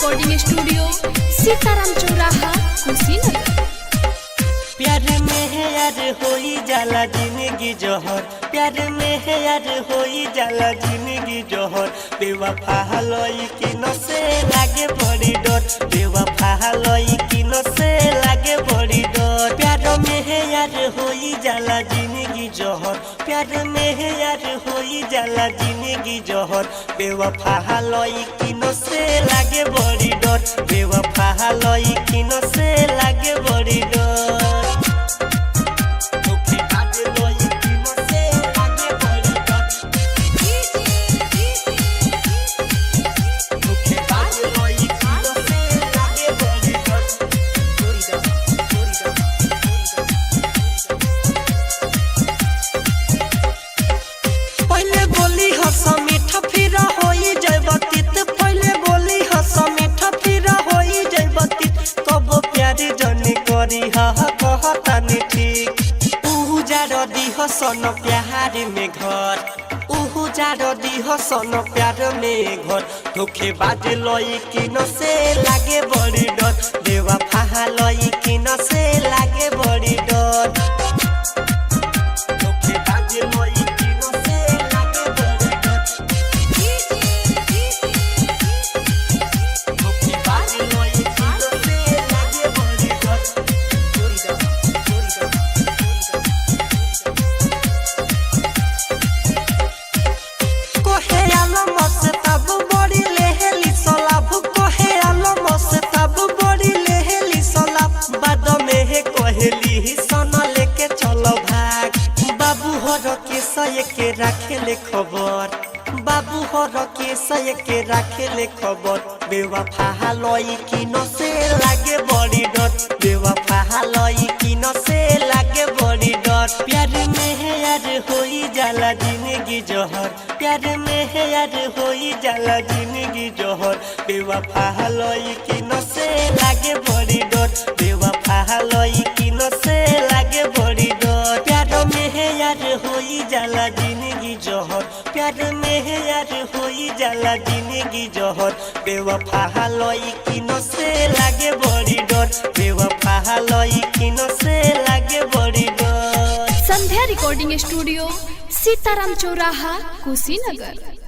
Recording studio Sitaram चौराहा कुशीनगर। प्यार में है यार होई जाला जिंदगी जोहर, प्यार में है यार होई जाला जिंदगी जोहर। बेवफा हलई किनो से लागे बड़ी डर, बेवफा हलई किनो से लागे बड़ी डर। प्यार में है यार होई जाला जिंदगी जोहर, प्यार में है यार होई जाला जिंदगी जोहर। बेवफा हलई किनो से लागे बड़ी डर, बेवफा हलई किनो से लागे बड़ी डर। सन प्यार में घर, उहु जारो दीह सन प्यार में घर। धोखेबाज लई किनो से लागे बड़ी डर, बेवफा लई किनो से लागे बड़ी डर। धोखेबाज लई किनो से लागे बड़ी डर, धोखेबाज लई किनो से लागे बड़ी डर। के राखेले खबर, बाबू हर के सय के राखेले खबर। बेवफा लई किनो से लागे बड़ी डर, बेवफा लई किनो से लागे बड़ी डर। प्यार में है यार होई जाला जिंदगी जोहर, प्यार में है यार होई जाला जिंदगी जोहर। बेवफा लई किनो से लागे बड़ी डर, बेवफा लई किनो से लागे बड़ी डर। प्यार में है यार होई जाला जिंदगी जोहर, प्यार में है यार होई जाला जिंदगी जोहर। बेवफा लई किनो से लागे बड़ी डर, बेवफा लई किनो से लागे बड़ी डर। संध्या रिकॉर्डिंग स्टूडियो सीताराम चौराहा कुशीनगर।